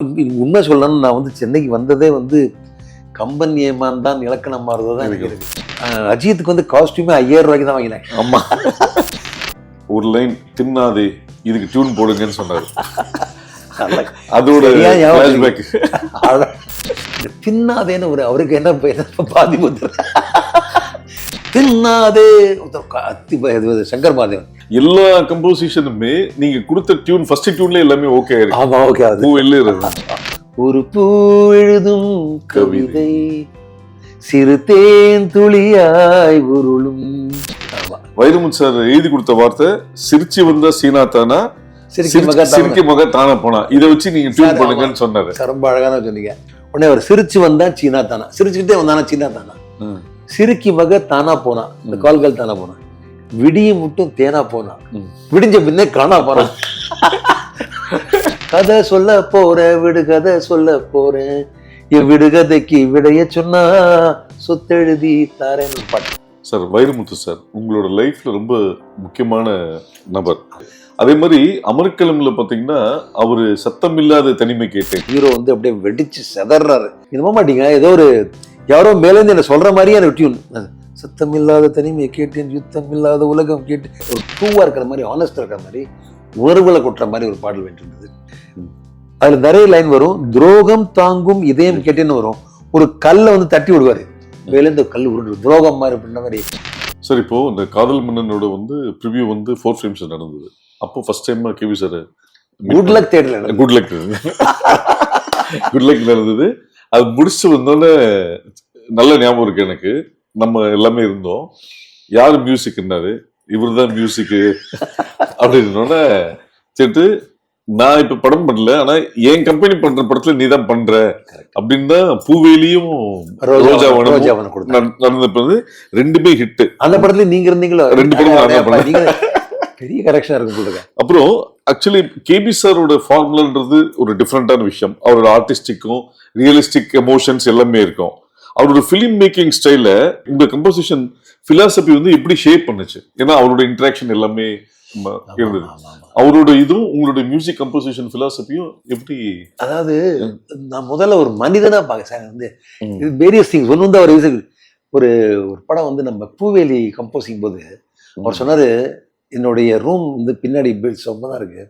உண்மை சொல்லணும்னு நான் வந்து சென்னைக்கு வந்ததே வந்து கம்பன் ஏமான் தான் இலக்கணம் மாறுறது தான் எனக்கு இருக்கு. அஜித்துக்கு வந்து காஸ்டியூமே 5000 ரூபாய்க்கு தான் வாங்கினேன். ஆமா, ஒரு லைன் தின்னாதே இதுக்கு டியூன் போடுங்கன்னு சொன்னாரு. அதோட ஃபிளாஷ்பேக். தின்னாதேன்னு ஒரு அவருக்கு என்ன பாதிப்பு தின்னாதே சங்கர் மாதேவன். எல்லா கம்போசிஷனுமே நீங்க கொடுத்த டியூன் ஃபர்ஸ்ட் டியூன்ல எல்லாமே ஓகே ஆயிருக்கு. ஆமா, ஓகே. அது பூ எழுதுறது ஒரு பூ எழுதும் கவிதை சிறு தேன் துளியாய் உருளும். வைரமுத்து சார் எழுதி கொடுத்த வார்த்தை சிரிச்சு வந்தா சீனா தானா சிரிக்க மக தானா போனா, இதை வச்சு நீங்க டியூன் பண்ணுங்கன்னு சொன்னாரு. ரொம்ப அழகான சொன்னீங்க. உடனே அவர் சிரிச்சு வந்தா சீனா தானா, சிரிச்சுக்கிட்டே வந்தானா சீனா தானா, சிரிக்கி மக தானா போனா, இந்த கால்கள் தானா போனா, விடிய மட்டும் தேனா போனா, விடிஞ்ச பின்னே காணா போனா. கதை சொல்ல போறேன் விடுகதை சொல்ல போறேன் விடுகதைக்கு விடைய சொன்னா சொத்தெழுதி தாரேன்னு பாட்டு. சார் வைரமுத்து சார் உங்களோட லைஃப்ல ரொம்ப முக்கியமான நபர். அதே மாதிரி அமர்கலம்ல பாத்தீங்கன்னா அவரு சத்தம் இல்லாத தனிமை கேட்டேன் ஹீரோ வந்து அப்படியே வெடிச்சு செதறாரு. இது மாட்டீங்க ஏதோ ஒரு யாரோ மேலேருந்து என்ன சொல்ற மாதிரியே எனக்கு டியூன். சத்தம் இல்லாத தனிமையை கேட்டேன் யுத்தம் இல்லாத உலகம் கேட்டு ஒரு ட்ரூவா இருக்கிற மாதிரி ஆனஸ்டா இருக்கிற மாதிரி உணர்வுகளை கொட்டுற மாதிரி ஒரு பாடல் வேண்டியிருந்தது. அதுல நிறைய லைன் வரும். துரோகம் தாங்கும் இதயம் கேட்டேன்னு வரும். ஒரு கல்லை வந்து தட்டி விடுவாரு, மேலேருந்து கல் உருண்டு துரோகம் மாதிரி அப்படின்ற மாதிரி. சார் இப்போ இந்த காதல் மன்னனோட வந்து ப்ரிவியூ வந்து 4 ஃப்ரேம்ஸ் நடந்தது. அப்போ first time K V sir good luck தேட்டர்ல குட் லக் நடந்தது. அது முடிச்சு வந்தோடனே நல்ல ஞாபகம் இருக்கு எனக்கு. நம்ம எல்லாமே இருந்தோம். யாரு மியூசிக்னாரு, இவர் தான் மியூசிக்கு அப்படின்னோடனே சேர்த்து நான் இப்ப படம் பண்ணல, ஆனா என் கம்பெனி பண்ற படத்துல நீ தான் பண்ற அப்படின்னு தான் பூவேலியும் ரோஜாவனம் நடந்தது. ரெண்டுமே ஹிட். அந்த படத்துல நீங்க இருந்தீங்களா? 2 படம் பெரிய கரெக்ஷன் இருக்கு. அப்புறம் ஆக்சுவலி கேபி சாரோட ஃபார்முலான்றது ஒரு டிஃப்ரெண்டான விஷயம். அவரோட ஆர்டிஸ்டிக்கும் ரியலிஸ்டிக் எமோஷன்ஸ் எல்லாமே இருக்கும். அவரோட பிலிம் மேக்கிங் ஸ்டைல இந்த கம்போசிஷன் பிலாசபி வந்து எப்படி ஷேப் பண்ணுச்சு? ஏன்னா அவரோட இன்டராக்ஷன் எல்லாமே இருந்தது. அவரோட இதுவும் உங்களோட மியூசிக் கம்போசிஷன் பிலாசபியும் எப்படி? அதாவது நான் முதல்ல ஒரு மனிதனா பார்க்க சார் வந்து வேரியஸ் திங்ஸ். ஒன்று வந்து அவர் ஒரு ஒரு படம் வந்து நம்ம பூவேலி கம்போசிங் போது அவர் சொன்னாரு, என்னுடைய ரூம் வந்து பின்னாடி சொம்ப தான் இருக்கு,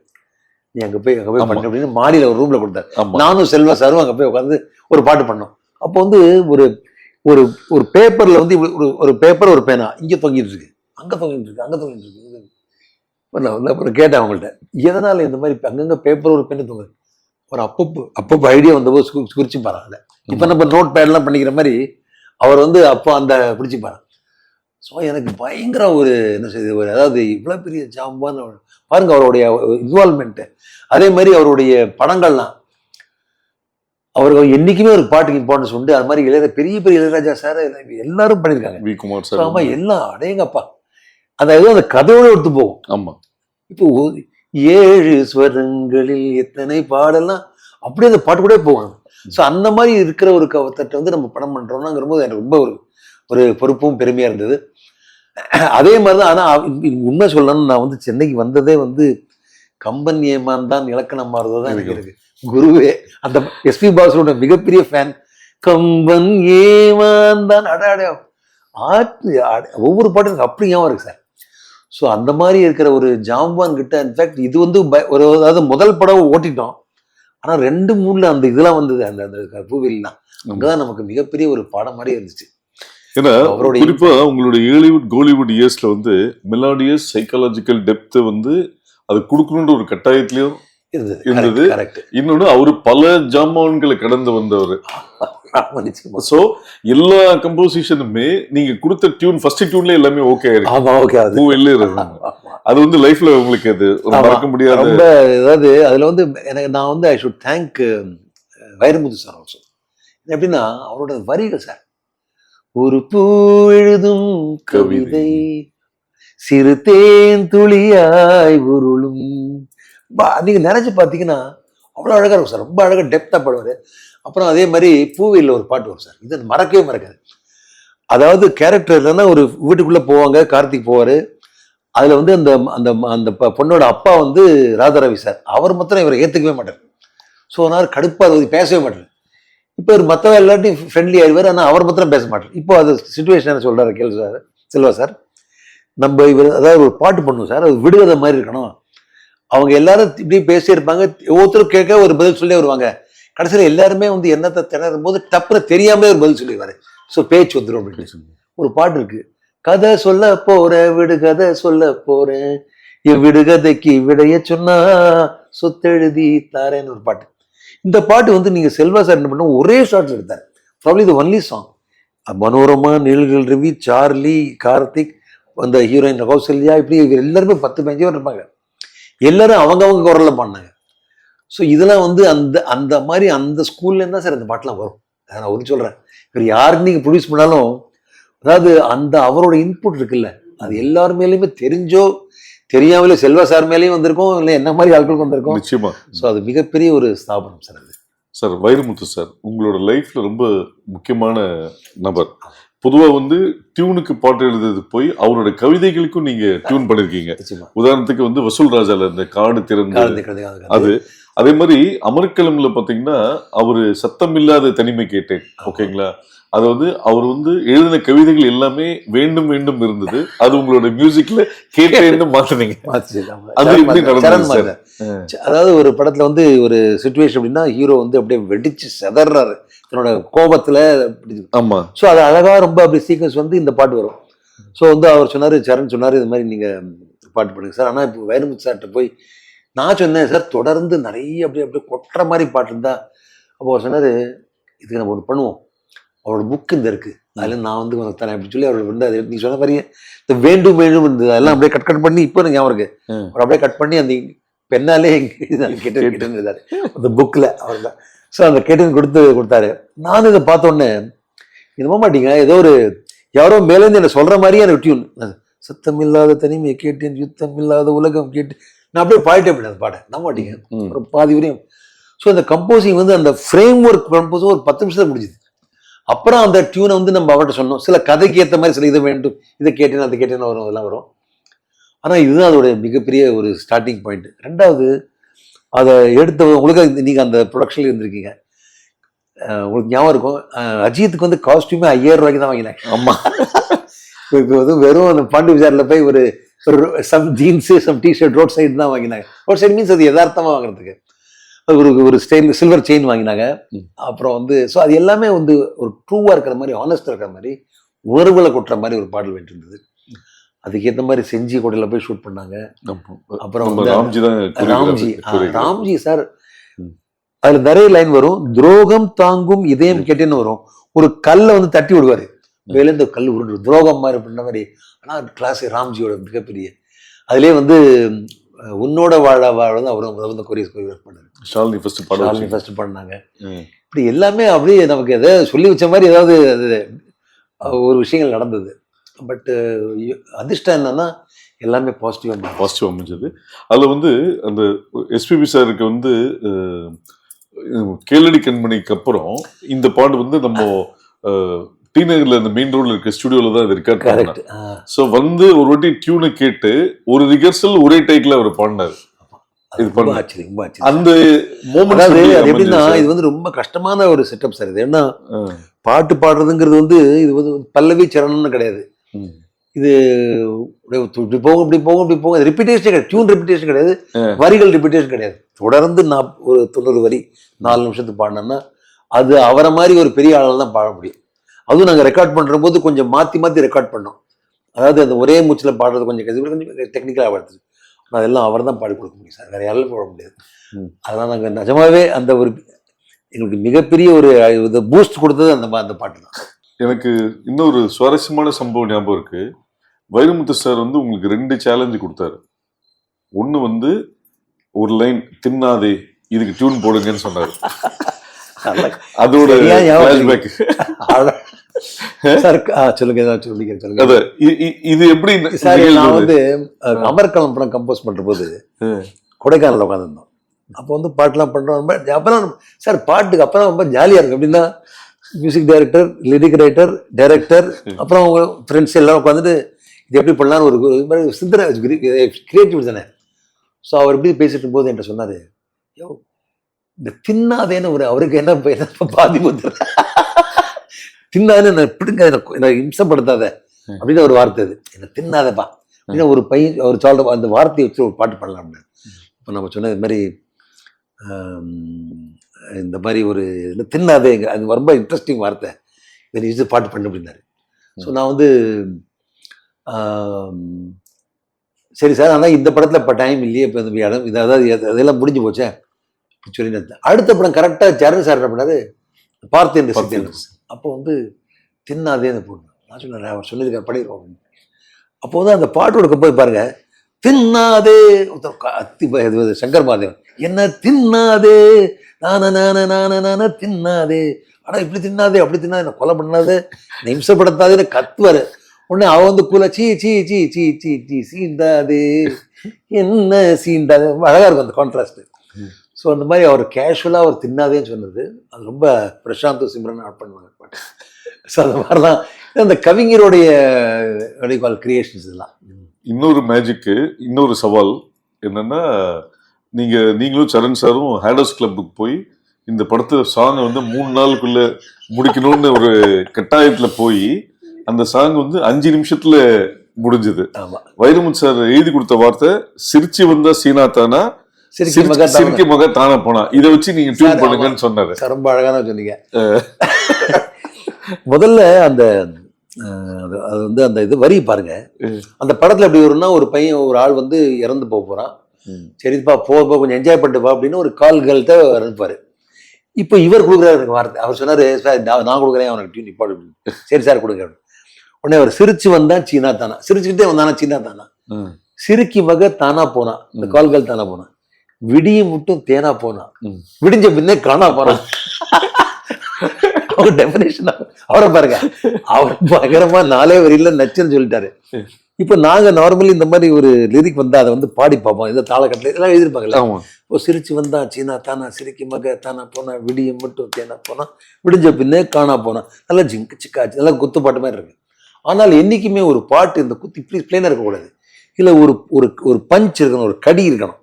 நீ அங்கே போய் பண்ண அப்படின்னு மாடியில் ஒரு ரூம்ல கொடுத்தாரு. நானும் செல்வா சாரும் அங்கே போய் உட்காந்து ஒரு பாட்டு பண்ணோம். அப்போ வந்து ஒரு ஒரு ஒரு பேப்பர்ல வந்து ஒரு பேப்பர் ஒரு பேனா இங்கே தொங்கிட்டு இருக்கு, அங்கே தொங்கிட்டு இருக்கு, அங்கே தொங்கிட்டு இருக்கு. அப்புறம் கேட்டேன் அவங்கள்ட்ட, எதனால இந்த மாதிரி அங்கங்க பேப்பர் ஒரு பேனா தொங்குது? ஒரு அப்பப்போ ஐடியா வந்தபோது குறிச்சு பாருங்க. இப்போ நம்ம நோட் பேட்லாம் பண்ணிக்கிற மாதிரி அவர் வந்து அப்போ அந்த பிடிச்சி பாரு. ஸோ எனக்கு பயங்கர ஒரு என்ன செய்யுது, ஒரு அதாவது இவ்வளோ பெரிய ஜாம்பான்னு பாருங்க அவருடைய இன்வால்மெண்ட்டு. அதே மாதிரி அவருடைய படங்கள்லாம் அவர்கள் என்னைக்குமே ஒரு பாட்டுக்கு இம்பார்ட்டன்ஸ் உண்டு. அது மாதிரி பெரிய பெரிய இளையராஜா சார் எல்லாரும் பண்ணியிருக்காங்க. V Kumar sir. ஆமா, எல்லாம் அடேங்கப்பா. அந்த ஏதோ அந்த கதையோட எடுத்து போகும். ஆமா, இப்போ 7 ஸ்வரங்களில் எத்தனை பாடலாம் அப்படியே அந்த பாட்டு கூட போவாங்க. ஸோ அந்த மாதிரி இருக்கிற ஒரு கவத்தட்டை வந்து நம்ம படம் பண்றோம்னாங்கிற போது எனக்கு ரொம்ப ஒரு பொறுப்பும் பெருமையா இருந்தது. அதே மாதிரிதான். ஆனா உண்மை சொல்லணும்னு நான் வந்து சென்னைக்கு வந்ததே வந்து கம்பன் ஏமான் தான் இலக்கணம் மாறுறது தான் எனக்கு இருக்கு. குருவே அந்த எஸ்பி பாசுவோட மிகப்பெரிய ஃபேன். கம்பன் ஏமான் தான் அடாடா ஒவ்வொரு பாட்டும் எனக்கு அப்படி ஞாபகம் இருக்கு சார். ஸோ அந்த மாதிரி இருக்கிற ஒரு ஜாம்பான் கிட்ட இன்ஃபேக்ட் இது வந்து ஒரு அதாவது முதல் படம் ஓட்டிட்டோம். ஆனா 2-3 அந்த இதெல்லாம் வந்தது அந்த பூவிலாம். அங்கதான் நமக்கு மிகப்பெரிய ஒரு பாடம் மாதிரி இருந்துச்சு. ஏன்னா குறிப்பா உங்களுடைய ஹாலிவுட் கோலிவுட் இயர்ஸ்ல வந்து மெலோடியஸ் சைக்காலஜிக்கல் டெப்த் வந்து அது கொடுக்கணுன்ற ஒரு கட்டாயத்திலயும் இருந்தது. இன்னொன்னு அவரு பல ஜாமான்களை கடந்து வந்தவர். சோ எல்லா கம்போசிஷனுமே நீங்க கொடுத்த டியூன் ஃபர்ஸ்ட் டியூன்ல எல்லாமே ஓகே ஆயிருக்கு. அது வந்து லைஃப்ல உங்களுக்கு அது மறக்க முடியாது. ரொம்ப அதாவது அதுல வந்து எனக்கு நான் வந்து I should thank Vairamuthu sir also. எப்படின்னா அவரோட வரிகள் சார், ஒரு பூ எழுதும் கவிதை சிறு தேன் துளியாய் உருளும். நீங்க நினைச்சு பார்த்தீங்கன்னா அவ்வளோ அழகா இருக்கும் சார். ரொம்ப அழகா டெப்தா பாடுவாரு. அப்புறம் அதே மாதிரி பூவியில் ஒரு பாட்டு வரும் சார், இது மறக்கவே மறக்காது. அதாவது கேரக்டர் இல்லைன்னா ஒரு வீட்டுக்குள்ள போவாங்க, கார்த்திக் போவாரு. அதுல வந்து அந்த அந்த அந்த பொண்ணோட அப்பா வந்து ராதாரவி சார். அவர் மாத்திரம் இவரை ஏத்துக்கவே மாட்டார். ஸோ ஒரு நாள் கடுப்பாக பேசவே மாட்டேன். இப்போ ஒரு மற்றவ எல்லாத்தையும் ஃப்ரெண்ட்லி ஆயிடுவார், ஆனால் அவர் மாத்திரம் பேச மாட்டேன். இப்போ அது சுச்சுவேஷன் என்ன சொல்கிறாரு கேள்வி சார், செல்வா சார், நம்ம இவர் அதாவது ஒரு பாட்டு பண்ணுவோம் சார், அது விடுகதை மாதிரி இருக்கணும். அவங்க எல்லாரும் இப்படி பேசி இருப்பாங்க, ஒவ்வொருத்தரும் கேட்க ஒரு பதில் சொல்லி வருவாங்க. கடைசியில் எல்லாருமே வந்து என்னத்தை திணறும் போது டப்புன்னு தெரியாமலே ஒரு பதில் சொல்லிடுவாரு. ஸோ பேச்சு வந்துடும் அப்படின்னு சொல்லி ஒரு பாட்டு இருக்கு. கதை சொல்ல போறேன், விடுகதை சொல்ல போறேன், இவ்விடுகதைக்கு விடைய சொன்னா சொத்தெழுதி தாரேன்னு ஒரு பாட்டு. இந்த பாட்டு வந்து நீங்க செல்வா சார் என்ன பண்ண ஒரே ஷாட்ல எடுத்தார். ப்ராப்ளி இது ஒன்லி சாங். மனோரமா, நிழல்கள் ரவி, சார்லி, கார்த்திக், அந்த ஹீரோயின் கௌசல்யா, இப்படி எல்லாருமே 10-15 பேர் இருப்பாங்க. எல்லாரும் அவங்க குரல்ல பாடினாங்க. ஸோ இதெல்லாம் வந்து அந்த மாதிரி அந்த ஸ்கூல்ல இருந்தா சார் இந்த பாட்டெல்லாம் வரும். நான் ஒரு சொல்றேன், இவர் யாருக்கு நீங்க ப்ரொடியூஸ் பண்ணாலும், அதாவது அந்த அவரோட இன்புட் இருக்குல்ல, அது எல்லார் மேலேயுமே தெரிஞ்சோ தெரியாமலே செல்வா சார் மேலேயும் வந்திருக்கும், இல்லை என்ன மாதிரி ஆட்களுக்கு வந்திருக்கும். நிச்சயமா. ஸோ அது மிகப்பெரிய ஒரு ஸ்தாபனம் சார் அது. சார் வைரமுத்து சார் உங்களோட லைஃப்ல ரொம்ப முக்கியமான நபர். பொதுவா வந்து டியூனுக்கு பாட்டு எழுதுறது போய் அவரோட கவிதைகளுக்கும் நீங்க டியூன் பண்ணிருக்கீங்க. உதாரணத்துக்கு வந்து வசூல் ராஜால இந்த காடு திறந்து அது, அதே மாதிரி அமர்கலம்ல பாத்தீங்கன்னா அவரு சத்தம் இல்லாத தனிமை கேட்டேன், ஓகேங்களா, அது வந்து அவர் வந்து எழுதின கவிதைகள் எல்லாமே வேண்டும் வேண்டும் இருந்தது, அது உங்களோட மியூசிக்ல கேட்டேன்னு மாத்தினீங்க. அது எப்படி நடந்தது? அதாவது ஒரு படத்துல வந்து ஒரு சிச்சுவேஷன் அப்படின்னா ஹீரோ வந்து அப்படியே வெடிச்சு செதறாரு தன்னோட கோபத்துல. ஆமா. ஸோ அது அழகா ரொம்ப அப்படி சீக்வன்ஸ் வந்து இந்த பாட்டு வரும். ஸோ வந்து அவர் சொன்னாரு, சரண் சொன்னாரு, இது மாதிரி நீங்க பாட்டு பண்ணுங்க சார். ஆனா இப்போ வைரமுத்து சார்கிட்ட போய் நான் சொன்னேன் சார், தொடர்ந்து நிறைய அப்படியே கொட்டுற மாதிரி பாட்டு இருந்தா. அப்போ அவர் சொன்னாரு, இதுக்கு நம்ம ஒன்று பண்ணுவோம், அவரோட புக் இந்த இருக்கு, அதுல நான் வந்து தரேன் அப்படின்னு சொல்லி அவரோட வந்து அது நீ சொன்ன மாதிரி இந்த வேண்டும் வேண்டும் இருந்தது அதெல்லாம் அப்படியே கட் பண்ணி இப்போ எனக்கு ஞாபகம் இருக்கு, அவர் அப்படியே கட் பண்ணி அந்த பெண்ணாலே கேட்டு அந்த புக்ல அவர் தான். ஸோ அந்த கேட்டு கொடுத்தாரு. நானும் இதை பார்த்த உடனே இது போக மாட்டீங்க, ஏதோ ஒரு யாரோ மேலேருந்து என்ன சொல்ற மாதிரியே எனக்கு டியூன், சத்தம் இல்லாத தனிமையை கேட்டேன், யுத்தம் இல்லாத உலகம் கேட்டு, நான் அப்படியே பாடிட்டே போயிட்டேன் அந்த பாட்டை. நம்ப மாட்டீங்க, ஒரு பாதி வரையும். ஸோ அந்த கம்போசிங் வந்து அந்த ஃப்ரேம் ஒர்க் கம்போஸ் ஒரு 10 நிமிஷத்துல முடிஞ்சுது. அப்புறம் அந்த டியூனை வந்து நம்ம அவர்கிட்ட சொன்னோம், சில கதைக்கு ஏற்ற மாதிரி சில இதை வேண்டும், இதை கேட்டேன்னு அதை கேட்டேன்னு வரும், அதெல்லாம் வரும். ஆனால் இதுதான் அதோட மிகப்பெரிய ஒரு ஸ்டார்டிங் பாயிண்ட். ரெண்டாவது அதை எடுத்த உங்களுக்கு நீங்கள் அந்த ப்ரொடக்ஷன்ல இருந்திருக்கீங்க, உங்களுக்கு ஞாபகம் இருக்கும், அஜித்துக்கு வந்து காஸ்டியூமே 5000 ரூபாய்க்கு தான் வாங்கினாங்க. ஆமாம். இப்போ வந்து வெறும் அந்த பாண்டி விசாரில் போய் ஒரு some jeans some T-shirt road side தான் வாங்கினாங்க. ரோட் சைடு மீன்ஸ் அது யதார்த்தமாக வாங்குறதுக்கு. ஒரு ஸ்டைல் சில்வர் செயின் வாங்கினாங்க. அப்புறம் வந்து ஸோ அது எல்லாமே வந்து ஒரு ட்ரூவாக இருக்கிற மாதிரி, ஆனஸ்டாக இருக்கிற மாதிரி, உணர்வுகளை கொட்டுற மாதிரி ஒரு பாடல் வேண்டியிருந்தது. அதுக்கேற்ற மாதிரி செஞ்சி கோட்டையில் போய் ஷூட் பண்ணாங்க. அப்புறம் ராம்ஜி சார், அதுல நிறைய லைன் வரும். துரோகம் தாங்கும் இதயம் கேட்டேன்னு வரும். ஒரு கல்லை வந்து தட்டி விடுவாரு, மேலே இந்த கல் உருண்டு துரோகம் மாதிரி பண்ண மாதிரி. ஆனால் கிளாஸ் ராம்ஜியோட மிகப்பெரிய அதுலேயே வந்து உன்னோட வாழ தான் அவரும் வந்து கொரியோகிராஃப் பண்ணாரு. ஷாலினி ஃபர்ஸ்ட் பண்ணாங்க. இப்படி எல்லாமே அப்படியே நமக்கு எதாவது சொல்லி வச்ச மாதிரி ஏதாவது அது ஒரு விஷயங்கள் நடந்தது. பட் அதிர்ஷ்டம் என்னன்னா எல்லாமே பாசிட்டிவ் அமைஞ்சது. அதில் வந்து அந்த எஸ்பிபி சாருக்கு வந்து கேளடி கண்மணிக்கு அப்புறம் இந்த பாட்டு வந்து நம்ம டி நகர்ல அந்த மெயின் ரோட்ல இருக்க ஸ்டுடியோல தான் இது ரெக்கார்ட் பண்ணாங்க. சோ வந்து ஒரு வாட்டி டியூனை கேட்டு ஒரு ரிஹர்சல் ஒரே டைக்ல அவர் பாடினாரு. இது அந்த மொமெண்ட் எப்படின்னா இது வந்து ரொம்ப கஷ்டமான ஒரு செட்டப் சார். இது என்ன பாட்டு பாடுறதுங்கிறது வந்து இது வந்து பல்லவி சரணம்னு கிடையாது. இது இப்படி போகும் ரிப்பீட்டேஷன் கிடையாது, டியூன் ரிப்பீட்டேஷன் கிடையாது, வரிகள் ரிப்பீட்டேஷன் கிடையாது. தொடர்ந்து நான் ஒரு 90 வரி 4 நிமிஷத்துக்கு பாடினேன்னா அது அவரை மாதிரி ஒரு பெரிய ஆளால் தான் பாட முடியும். அதுவும் நாங்கள் ரெக்கார்ட் பண்ணுற போது கொஞ்சம் மாற்றி ரெக்கார்ட் பண்ணோம். அதாவது அந்த ஒரே மூச்சில் பாடுறது கொஞ்சம் டெக்னிக்கலாக வருது. ஆனால் அதெல்லாம் அவர் தான் பாடி கொடுக்க முடியும் சார், வேற யாராலும் போட முடியாது. அதெல்லாம் நாங்கள் நிஜமாவே அந்த ஒரு எங்களுக்கு மிகப்பெரிய ஒரு பூஸ்ட் கொடுத்தது அந்த பாட்டு தான். எனக்கு இன்னொரு சுவாரஸ்யமான சம்பவம் ஞாபகம் இருக்கு. வைரமுத்து சார் வந்து உங்களுக்கு 2 சேலஞ்சு கொடுத்தாரு. ஒன்று வந்து ஒரு லைன் தின்னாதே இதுக்கு டியூன் போடுங்கன்னு சொன்னாரு. அதோட சொல்லுங்க இது எப்படி நான் வந்து அமர்கலம் படம் கம்போஸ் பண்ற போது கொடைக்கானல் உட்காந்துருந்தோம். அப்போ வந்து பாட்டுலாம் பண்றோம். அப்பெல்லாம் சார் பாட்டுக்கு அப்பெல்லாம் ரொம்ப ஜாலியா இருக்கு. அப்படின்னா music director, lyric writer, director, அப்புறம் அவங்க ஃப்ரெண்ட்ஸ் எல்லாம் உட்காந்துட்டு இது எப்படி பண்ணலான்னு ஒரு சிந்தனை கிரியேட்டிவ் தானே. ஸோ அவர் எப்படி பேசிட்டு போது என்கிட்ட சொன்னாரு, யோ இந்த தின்னாதேன்னு ஒரு அவருக்கு என்ன பாதிப்பு தின்னாதே நான் பிடுங்க என்ன இம்சப்படுத்தாத அப்படின்னு ஒரு வார்த்தை அது, என்ன தின்னாதப்பா அப்படின்னு ஒரு பையன் அவர் சொல்ற அந்த வார்த்தையை வச்சு ஒரு பாட்டு பண்ணலாம். இப்போ நம்ம சொன்ன இது மாதிரி இந்த மாதிரி ஒரு தின்னாதே, அது ரொம்ப இன்ட்ரெஸ்டிங் வார்த்தை, இதை வச்சு பாட்டு பண்ணு அப்படின்னாரு. ஸோ நான் வந்து சரி சார், ஆனால் இந்த படத்தில் இப்போ டைம் இல்லையே, இப்போ இந்த இடம் இது அதாவது அதெல்லாம் முடிஞ்சு போச்சேன் சொல்லி அடுத்த படம் கரெக்டாக சரண் சார் என்ன பண்ணாரு, பார்த்தேன் சத்தியன். அப்போ வந்து தின்னாதேன்னு போடணும். நான் சொன்னேன் அவர் சொல்லியிருக்காரு பண்ணிடுவோம் அப்படின்னு. அப்போ வந்து அந்த பாட்டோட போய் பாருங்க, தின்னாதே சங்கர் மாதேவன் என்ன தின்னாதே நான தின்னாதே, ஆனால் இப்படி தின்னாதே அப்படி தின்னாதே, என்ன கொலை பண்ணாதே, என்ன இம்சப்படுத்தாதேன்னு கத்துவாரு. உடனே அவன் வந்து கூல சீ சீ சீ சீ சீ சீ சீண்டாதே என்ன சீண்டாதே, அழகா இருக்கும் அந்த கான்ட்ராஸ்ட். ஸோ அந்த மாதிரி அவர் கேஷுவலாக அவர் தின்னாதேன்னு சொன்னது அது ரொம்ப பிரசாந்த் சிம்ரன் ஆட் பண்ணுவாங்க பாட்டு. ஸோ அந்த மாதிரிலாம் அந்த கவிஞருடைய கிரியேஷன்ஸ் இதெல்லாம். இன்னொரு மேஜிக்கு, இன்னொரு சவால் என்னன்னா, நீங்களும் சரண் சாரும் ஹேடர்ஸ் கிளப்புக்கு போய் இந்த படத்தை சாங்கை வந்து 3 நாளுக்குள்ள முடிக்கணும்னு ஒரு கட்டாயத்துல போய் அந்த சாங் வந்து 5 நிமிஷத்துல முடிஞ்சது. வைரமுத்து சார் எழுதி கொடுத்த வார்த்தை சிரிச்சு வந்தா சீனா தானா, சிரிக்கி மக தானா போனா, இதை வச்சு நீங்க டியூன் பண்ணுங்கன்னு சொன்னாரு. ரொம்ப அழகான சொன்னீங்க. முதல்ல அந்த அது வந்து அந்த இது வரி பாருங்க, அந்த படத்துல எப்படி வரும்னா, ஒரு பையன் ஒரு ஆள் வந்து இறந்து போறான், சரிப்பா போ கொஞ்சம் என்ஜாய் பண்ணிட்டுப்பா அப்படின்னு ஒரு கால்கள்கிட்ட இருப்பாரு. இப்போ இவர் கொடுக்குறாரு வார்த்தை, அவர் சொன்னாரு சார் நான் கொடுக்குறேன் அவனுக்கு டியூன் இப்போ, சரி சார் கொடுங்க. உடனே அவர் சிரிச்சு வந்தா சீனா தானா, சிரிச்சுக்கிட்டே வந்தானா சீனா தானா, சிரிக்கி மக தானா போனா, இந்த கால்கள் தானா போனா, விடிய மட்டும் தேனா போனா, விடிஞ்ச பின்னே காணா போனான். அவர் டெபினேஷன் அவரை பாருங்க, அவர் பயங்கரமா 4 வரியில நச்சுன்னு சொல்லிட்டாரு. இப்ப நாங்க நார்மலி இந்த மாதிரி ஒரு லிரிக் வந்தா அதை வந்து பாடி பார்ப்போம், இந்த தாளக்கட்டில எல்லாம் எழுதிருப்பாங்கல்ல. இப்போ சிரிச்சு வந்தா சீனா தானா, சிரிக்கி மக தானா போனா, விடிய மட்டும் தேனா போனா, விடிஞ்ச பின்னே காணா போனா, நல்லா ஜிங்கு சிக்காச்சு, நல்லா குத்து பாட்டு மாதிரி இருக்கு. ஆனால் என்னைக்குமே ஒரு பாட்டு இந்த குத்து இப்படி பிளேனா இருக்கக்கூடாது, இல்லை ஒரு ஒரு பஞ்ச் இருக்கணும், ஒரு கடி இருக்கணும்.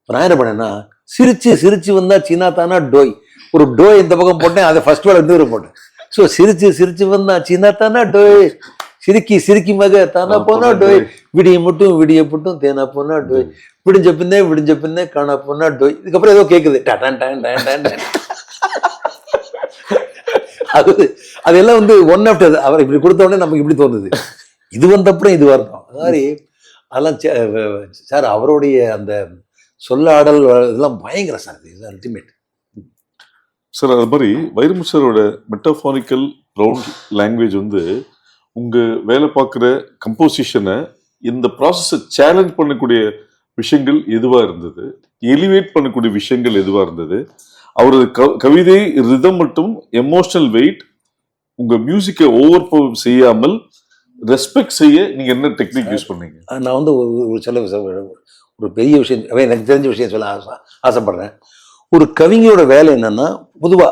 நான் என்ன பண்ணேன்னா, சிரிச்சு சிரிச்சு வந்தா சீனா தானா டோய், ஒரு டோய் இந்த பக்கம் போட்டேன், அதை ஃபர்ஸ்ட் வேர்டு வந்து போட்டேன். ஸோ சிரிச்சு சிரிச்சு வந்தா சீனா தானா டோய், சிரிக்கி மக தானா போனா டோய், விடிய மட்டும் தேனா போனா டோய், விடிஞ்ச பின்னே காணா போனா டோய். இதுக்கப்புறம் ஏதோ கேட்குது அதெல்லாம் வந்து ஒன் ஆஃப்டர் அவர் இப்படி கொடுத்த உடனே நமக்கு இப்படி தோணுது, இது வந்தப்புறம் இது வரணும். அது மாதிரி அதெல்லாம் சார் அவருடைய அந்த சொல்லாடல் இதெல்லாம் பயங்கர சார், இது அல்டிமேட் சார். அது மாதிரி வைரமுத்து சாரோட மெட்டாஃபாரிக்கல் ப்ரௌட் லாங்குவேஜ் வந்து உங்க வேலை பார்க்குற கம்போசிஷனை இந்த ப்ராசஸை சேலஞ்ச் பண்ணக்கூடிய விஷயங்கள் எதுவாக இருந்தது, எலிவேட் பண்ணக்கூடிய விஷயங்கள் எதுவாக இருந்தது, அவரது கவிதை ரிதம் மற்றும் எமோஷனல் வெயிட் உங்க மியூசிக்கை ஓவர் பவர் செய்யாமல் ரெஸ்பெக்ட் செய்ய நீங்க என்ன டெக்னிக் யூஸ் பண்ணீங்க? நான் வந்து ஒரு பெரிய விஷயம், எனக்கு தெரிஞ்ச விஷயம் சொல்ல ஆசைப்படுறேன். ஒரு கவிஞரோட வேலை என்னன்னா, பொதுவா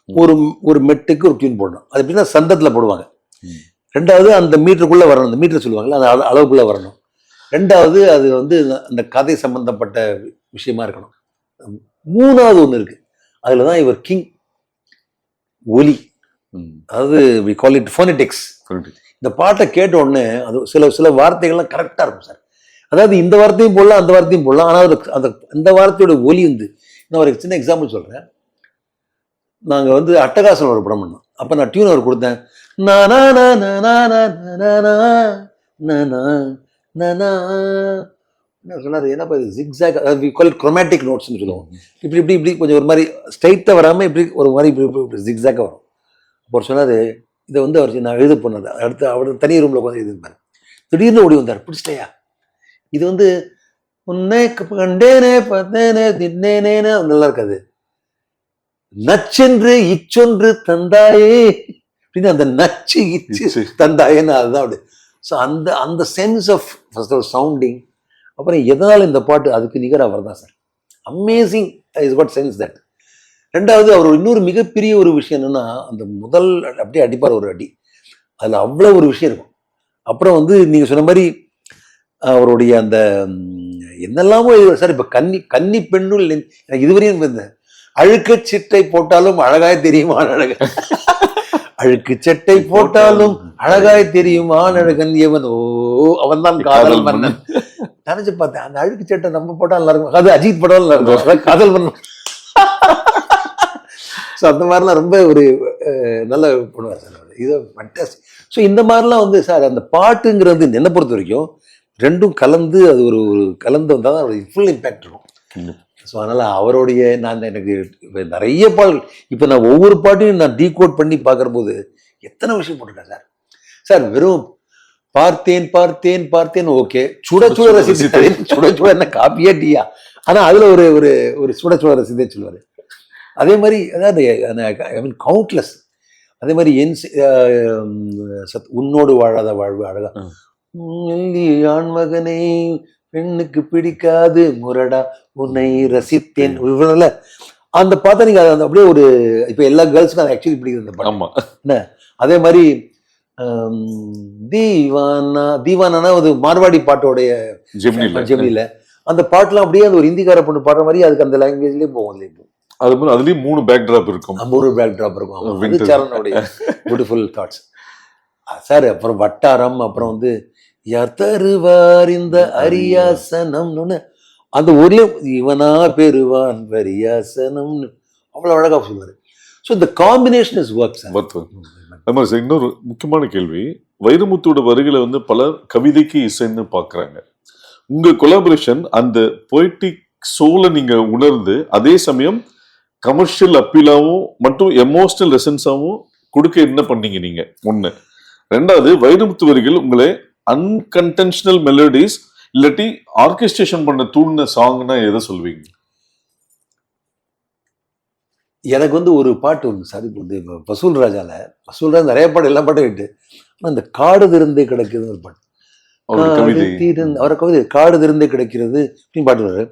ஒரு மெட்டுக்கு ஒரு டியூன் போடணும். அது எப்படின்னா சந்தத்துல போடுவாங்க. 2வது அந்த மீட்டருக்குள்ள வரணும், அந்த மீட்டர் சொல்லுவாங்கல்ல, அந்த அளவுக்குள்ள வரணும். 2வது அது வந்து அந்த கதை சம்பந்தப்பட்ட விஷயமா இருக்கணும். 3வது ஒன்று இருக்கு, அதுலதான் இவர் கிங், ஒலி. அதாவது we call it phonetics. இந்த பாட்டை கேட்ட உடனே அது சில வார்த்தைகள்லாம் கரெக்டா இருக்கும் சார். அதாவது இந்த வார்த்தையும் போடலாம், அந்த வார்த்தையும் போடலாம், ஆனால் அந்த வார்த்தையோட ஒலி வந்து, நான் ஒரு சின்ன எக்ஸாம்பிள் சொல்றேன். நாங்க வந்து அட்டகாசம் ஒரு படம் பண்ணோம், அப்ப நான் டியூன் அவர் கொடுத்தேன், சொன்னாரு என்னப்பா இது ஜிக்ஸாக், அதாவது குரோமேட்டிக் நோட்ஸ்னு சொல்லுவோம், இப்படி இப்படி இப்படி கொஞ்சம் ஒரு மாதிரி ஸ்ட்ரைட்டா வராம இப்படி ஒரு மாதிரி இப்படி ஜிக்ஸாக்கா வரும். அப்போ சொன்னாரு, இதை வந்து அவர் நான் எழுத போனது, அடுத்து அவர் தனி ரூம்ல உட்காந்து எழுதிருப்பாரு. திடீர்னு ஓடி வந்தார், பிடிச்சிட்டையா இது வந்து உன்னை கண்டேனே பார்த்தேனே தின்னேனேன்னு நல்லா இருக்காது, நச்சென்று இச்சொன்று தந்தாயே அப்படின்னு அந்த நச்சு இச்சு தந்தாயேன்னு அதுதான் அப்படி. ஸோ அந்த sense of first of sounding, அப்புறம் எதனால இந்த பாட்டு அதுக்கு நிகர் அவர் தான் sir. Amazing is what sense that. 2வது அவர் இன்னொரு மிகப்பெரிய ஒரு விஷயம் என்னன்னா, அந்த முதல் அப்படியே அடிப்பார் ஒரு அடி, அதில் அவ்வளோ ஒரு விஷயம் இருக்கும். அப்புறம் வந்து நீங்க சொன்ன மாதிரி அவருடைய அந்த என்னெல்லாமோ சார், இப்போ கன்னி பெண்ணுள் எனக்கு இதுவரையும் அழுக்கு சிட்டை போட்டாலும் அழகாய் தெரியுமா அழகன், அழுக்கு சட்டை போட்டாலும் அழகாய் தெரியுமா அழகன் எவனோ அவன் தான் காதல் மன்னன். நினைச்சு பார்த்தேன், அந்த அழுக்கு சட்டை நம்ம போட்டா நல்லா இருக்கும், அது அஜித் படம் நல்லா இருக்கும், அதான் காதல் மன்னன். ஸோ அந்த மாதிரிலாம் ரொம்ப ஒரு நல்ல பண்ணுவார் சார் அவர். இது ஃபண்டாஸ்டிக். ஸோ இந்த மாதிரிலாம் வந்து சார் அந்த பாட்டுங்கிறது என்னை பொறுத்த வரைக்கும் ரெண்டும் கலந்து அது ஒரு ஒரு கலந்து வந்தால் தான் அவருக்கு ஃபுல் இம்பேக்ட் இருக்கும். ஸோ அதனால் அவருடைய நான் எனக்கு நிறைய பாடல்கள் இப்போ நான் ஒவ்வொரு பாட்டையும் நான் டீகோட் பண்ணி பார்க்குற எத்தனை விஷயம் போட்டிருக்கேன் சார். சார் வெறும் பார்த்தேன் பார்த்தேன் பார்த்தேன் ஓகே, சுட சுட ரசித்தேன், சுட சுட என்ன காப்பியா டீயா, ஆனால் அதில் ஒரு ஒரு ஒரு சுட சுட ரசித்தேன் சொல்லுவார். அதே மாதிரி அதாவது ஐ மீன் கவுண்ட்லெஸ். அதே மாதிரி உன்னோடு வாழாத வாழ்வு அழகா, ஆண்மகனை பெண்ணுக்கு பிடிக்காது முரடா உன்னை ரசித்தேன், அந்த பார்த்தா நீங்க அது அப்படியே ஒரு இப்ப எல்லா கேர்ள்ஸுக்கும் அது ஆக்சுவலி பிடிக்குது அந்த பாட்டு என்ன. அதே மாதிரி தீவானா தீவானா ஒரு மார்வாடி பாட்டோடைய ஜெமினில அந்த பாட்டுலாம் அப்படியே அது ஒரு ஹிந்திக்கார பொண்ணு பாடுற மாதிரி அதுக்கு அந்த லாங்குவேஜ்லயே போகும். இல்லையா அது மாதிரி அதுலயும் 3 பேக்ட்ராப் இருக்கும், 3 பேக்ட்ராப் இருக்கும். சரணோடைய பியூட்டிஃபுல் தாட்ஸ் சார். அப்புறம் வட்டாரம், அப்புறம் வந்து யார் தருவார் இந்த அரியாசனம்னு அந்த ஊர்லயும் இவனா பெறுவான் பரியாசனம்னு அவ்வளவு அழகா சொல்லுவாரு. ஸோ இந்த காம்பினேஷன் இஸ் ஒர்க் சார். இன்னொரு முக்கியமான கேள்வி, வைரமுத்தோட வரிகளை வந்து பலர் கவிதைக்கு இசைன்னு பாக்குறாங்க. உங்க கொலாபரேஷன் அந்த பொய்டிக் சோலை நீங்க உணர்ந்து அதே சமயம் கமர்ஷியல் அப்பீலாவும் மற்றும் எமோஷனல் ரெசன்ஸாவும் கொடுக்க என்ன பண்ணீங்க நீங்க? ஒண்ணு. ரெண்டாவது, வைரமுத்து வரிகள் உங்களை அன்கன்டென்ஷனல் மெலடிஸ் இல்லாட்டி ஆர்கெஸ்ட்ரேஷன் பண்ண தூண்டின சாங்னா எதை சொல்வீங்க? எனக்கு வந்து ஒரு பாட்டு ஒன்று சார், இப்போ வந்து வசூல் ராஜால நிறைய பாட்டு எல்லா பாட்டும் விட்டு ஆனால் இந்த காடு திறந்தே கிடக்குதுன்னு ஒரு பாட்டு, அவரை கவிதை காடு திறந்தே கிடைக்கிறது அப்படின்னு பாட்டு.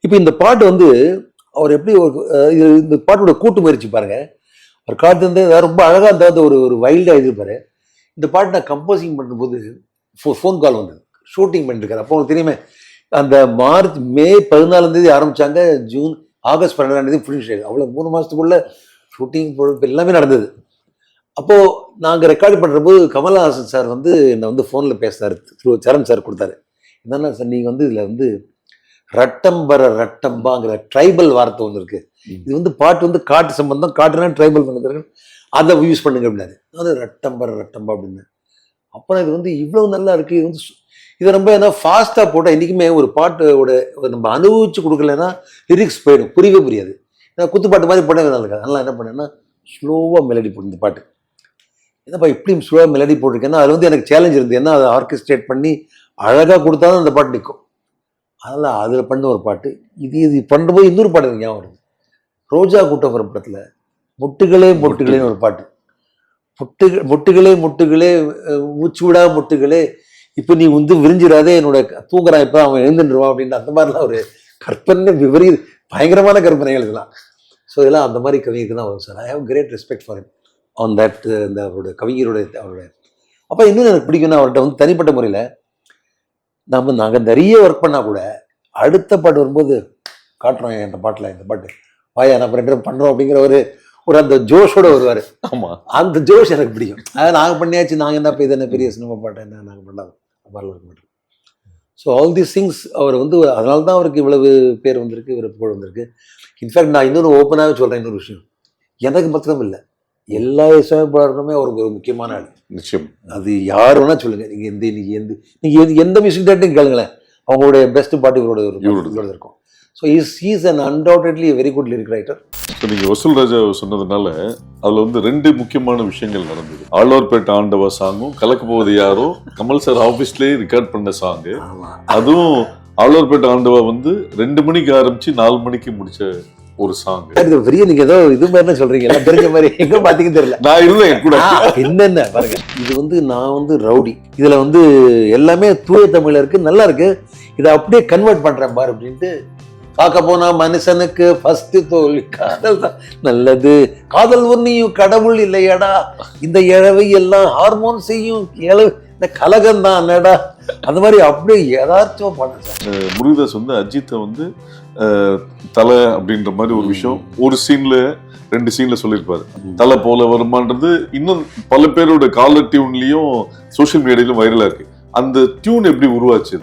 இப்போ இந்த பாட்டு வந்து அவர் எப்படி இந்த பாட்டோட கூட்டு முயற்சி பாருங்க. அவர் காடு திறந்தே ரொம்ப அழகா அந்த ஒரு வைல்டா எழுதிருப்பாரு. இந்த பாட்டு நான் கம்போசிங் பண்ணும்போது ஃபோன் கால் வந்தது, ஷூட்டிங் பண்ணிருக்காரு. அப்போ உங்களுக்கு தெரியுமே, அந்த மே 14 ஆரம்பிச்சாங்க, ஜூன் ஆகஸ்ட் 12 ஃபினிஷ் ஆகுது. அவ்வளோ 3 மாசத்துக்குள்ள ஷூட்டிங் எல்லாமே நடந்தது. அப்போ நாங்கள் ரெக்கார்டு பண்ணுறபோது கமலஹாசன் சார் வந்து என்னை வந்து ஃபோனில் பேசினார், சரண் சார் கொடுத்தாரு. என்னன்னா சார், நீங்கள் வந்து இதில் வந்து ரட்டம்பர ரட்டம்பாங்கிற ட்ரைபல் வார்த்தை ஒன்று இருக்கு, இது வந்து பாட்டு வந்து காட்டு சம்பந்தம், காட்டுனா ட்ரைபல் பண்ணுறது, அதை யூஸ் பண்ணுங்க அப்படின்னாரு. அது ரட்டம்பர ரட்டம்பா அப்படின்னு. அப்புறம் இது வந்து இவ்வளவு நல்லா இருக்கு, இது வந்து இதை ரொம்ப என்ன ஃபாஸ்ட்டாக போட்டால் இன்றைக்குமே ஒரு பாட்டோட நம்ம அனுபவிச்சு கொடுக்கலன்னா லிரிக்ஸ் போயிடும், புரியவே புரியாது. ஏன்னா குத்துப்பாட்டு மாதிரி போட்டே நல்லா இருக்காது. அதனால் என்ன பண்ணேன்னா ஸ்லோவாக மெலடி போட்டு இந்த பாட்டு என்னப்பா இப்படி ஸ்லோவாக மெலடி போட்டிருக்கேன்னா அது வந்து எனக்கு சேலஞ்ச் இருந்து, ஏன்னா அதை ஆர்கெஸ்ட்ரேட் பண்ணி அழகாக கொடுத்தாலும் அந்த பாட்டு நிற்கும். அதனால் அதில் பண்ண ஒரு பாட்டு இது பண்ணும்போது இன்னொரு பாட்டு எனக்கு ஞாபகம் வருது. ரோஜா கூட்டப்புறம் படத்தில் முட்டுகளே மொட்டுகளேன்னு ஒரு பாட்டு. மொட்டுகளே மொட்டுகளே மூச்சுவிடா மொட்டுகளே இப்போ நீ வந்து விரிஞ்சிடாதே என்னோட தூங்குறான், இப்போ அவன் எழுந்துருவான் அப்படின்னு அந்த மாதிரிலாம் ஒரு கற்பனை பயங்கரமான கற்பனைகள் இதெல்லாம். ஸோ இதெல்லாம் அந்த மாதிரி கவிஞருக்கு தான் வரும் sir. I have great respect for it on that. இந்த அவருடைய அவருடைய அப்போ இன்னும் எனக்கு பிடிக்கும்னா அவர்கிட்ட வந்து தனிப்பட்ட முறையில் நாங்கள் நிறைய ஒர்க் பண்ணால் கூட அடுத்த பாட்டு வரும்போது காட்டுறோம் இந்த பாட்டில், இந்த பாட்டு வாயா நம்ம 2 பேரும் பண்ணுறோம் அப்படிங்கிற ஒரு அந்த ஜோஷோட வருவார். ஆமாம், அந்த ஜோஷ் எனக்கு பிடிக்கும். அதாவது நாங்கள் பண்ணியாச்சு, நாங்கள் என்ன இது என்ன பெரிய சினிமா பாட்டு என்ன நாங்கள் பண்ணாத மாதிரிலாம் இருக்க மாட்டோம். ஸோ ஆல் தீஸ் திங்ஸ் அவர் வந்து அதனால தான் அவருக்கு இவ்வளவு பேர் வந்திருக்கு, இவர் புகழ் வந்திருக்கு. இன்ஃபேக்ட் நான் இன்னொன்று ஓப்பனாகவே சொல்கிறேன், இன்னொரு விஷயம், எனக்கு மாத்திரம் இல்லை, எல்லா இசையமைப்பாளருமே அவருக்கு ஒரு முக்கியமான ஆள். நிச்சயம். அது யார் வேணா சொல்லுங்க, நீங்கள் எந்த மியூசிக் டேரக்டரும் கேளுங்களேன், அவங்களுடைய பெஸ்ட் பாட்டு இவரோட இருக்கும். So is an undoubtedly very good lyric writer. இப்போ நீங்கள் வசூல் ராஜா சொன்னதுனால அதில் வந்து 2 முக்கியமான விஷயங்கள் நடந்தது. ஆழ்வார்பேட்டை ஆண்டவா சாங்கும் கலக்க போவது யாரோ கமல் சார் ஆஃபீஸ்லேயே ரெக்கார்ட் பண்ண சாங்கு. அதுவும் ஆழ்வார்பேட்டை ஆண்டவா வந்து 2 மணிக்கு ஆரம்பிச்சு 4 மணிக்கு முடிச்ச ஒரு சாங். பெரிய நீங்க ஏதோ இது மாதிரி சொல்றீங்க, எல்லாம் தெரிஞ்ச மாதிரி எங்க பாத்தீங்கன்னு தெரியல. நான் இருந்தேன் கூட. என்னென்ன பாருங்க, இது வந்து நான் வந்து ரவுடி, இதுல வந்து எல்லாமே தூய தமிழ்ல இருக்கு, நல்லா இருக்கு, இதை அப்படியே கன்வெர்ட் பண்றேன் பாரு அப்படின்ட்டு. பார்க்க போனா மனுஷனுக்கு ஃபர்ஸ்ட் தோல்வி காதல் தான் நல்லது, காதல் ஒன்னியும் கடவுள் இல்லையடா, இந்த இழவை எல்லாம் ஹார்மோன் செய்யும் இந்த கலகம் தான் என்னடா அந்த மாதிரி அப்படியே யதார்த்தமா பண்ண சார். முருகதாஸ் வந்து அஜித்தை வந்து தலை அப்படின்ற மாதிரி ஒரு விஷயம் ஒரு சீன்ல 2 சீன்ல சொல்லியிருப்பாரு. தலை போல வருமானது இன்னும் பல பேரோட காலர் டியூன்லயும் சோசியல் மீடியாலயும் வைரலா இருக்கு. அந்த டியூன் எப்படி உருவாச்சு?